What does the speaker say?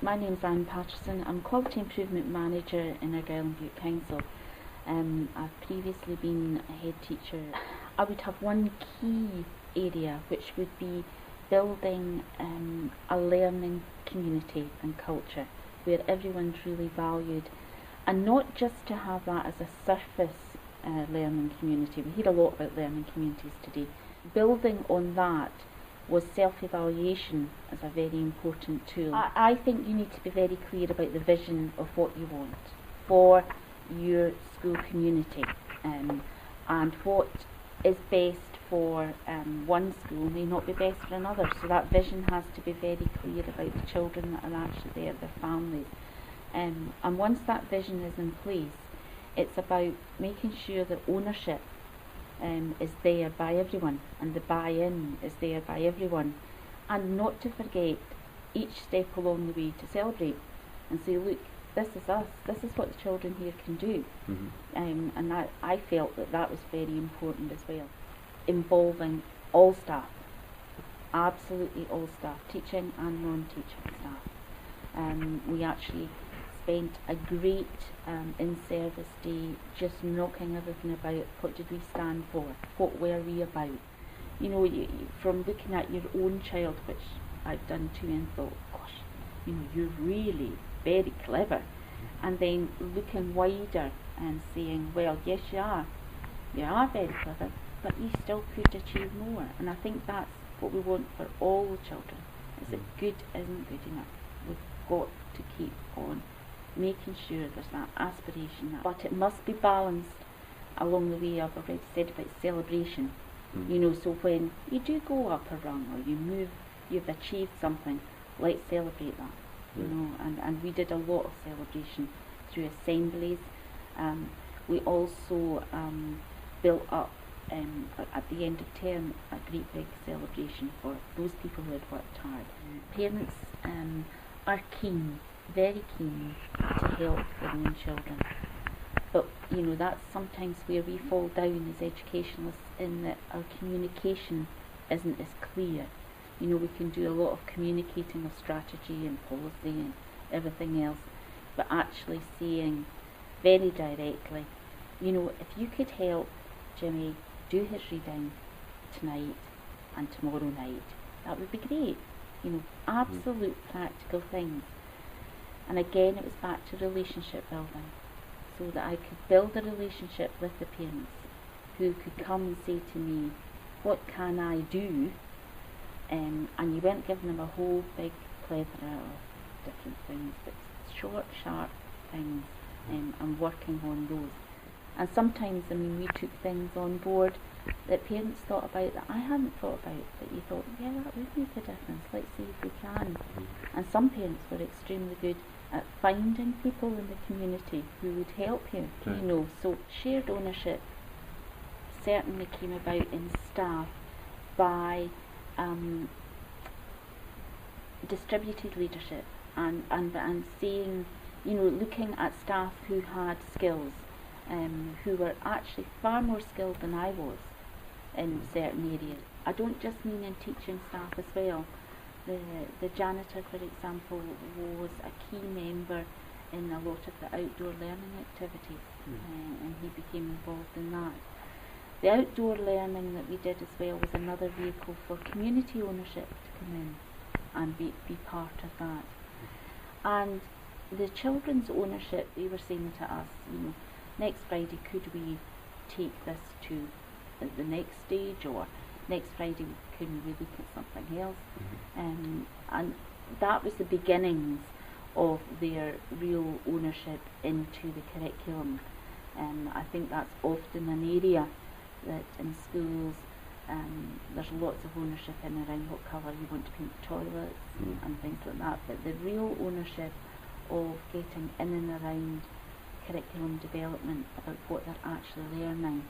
My name's Paterson. I'm Quality Improvement Manager in Argyll and Bute Council. I've previously been a head teacher. I would have one key area which would be building a learning community and culture where everyone's really valued, and not just to have that as a surface learning community. We hear a lot about learning communities today. Building on that was self-evaluation as a very important tool. I think you need to be very clear about the vision of what you want for your school community, and what is best for one school may not be best for another, so that vision has to be very clear about the children that are actually there, their families, and once that vision is in place, it's about making sure that ownership is there by everyone, and the buy-in is there by everyone, and not to forget each step along the way to celebrate and say, look, this is us, this is what the children here can do. And I felt that was very important as well. Involving all staff, absolutely all staff, teaching and non-teaching staff. We actually spent a great in-service day just knocking everything about. What did we stand for? What were we about? You know, from looking at your own child, which I've done too, and thought, gosh, you know, you're really very clever. And then looking wider and saying, well, yes, you are very clever, but you still could achieve more. And I think that's what we want for all the children, is that good isn't good enough. We've got to keep on making sure there's that aspiration, but it must be balanced along the way. I've already said about celebration. You know, so when you do go up a rung or you move, you've achieved something, let's celebrate that. You know, and we did a lot of celebration through assemblies. We also built up at the end of term a great big celebration for those people who had worked hard. Parents are keen, very keen to help their own children, but you know, that's sometimes where we fall down as educationalists, in that our communication isn't as clear. You know, we can do a lot of communicating of strategy and policy and everything else, but actually saying very directly, you know, if you could help Jimmy do his reading tonight and tomorrow night, that would be great. You know, absolute practical things. And again, it was back to relationship building, so that I could build a relationship with the parents who could come and say to me, what can I do? And you weren't giving them a whole big plethora of different things, but short, sharp things, and working on those. And sometimes, I mean, we took things on board that parents thought about that I hadn't thought about, that you thought, yeah, that would make a difference, let's see if we can. And some parents were extremely good at finding people in the community who would help you, you know. So shared ownership certainly came about in staff by distributed leadership, and seeing, you know, looking at staff who had skills, who were actually far more skilled than I was in certain areas. I don't just mean in teaching staff as well. The janitor, for example, was a key member in a lot of the outdoor learning activities, and he became involved in that. The outdoor learning that we did as well was another vehicle for community ownership to come in and be part of that. And the children's ownership, they were saying to us, you know, next Friday could we take this to the next stage, or next Friday can we look at something else? And that was the beginnings of their real ownership into the curriculum. And I think that's often an area that in schools there's lots of ownership in around what colour you want to paint the toilets and things like that, but the real ownership of getting in and around curriculum development about what they're actually learning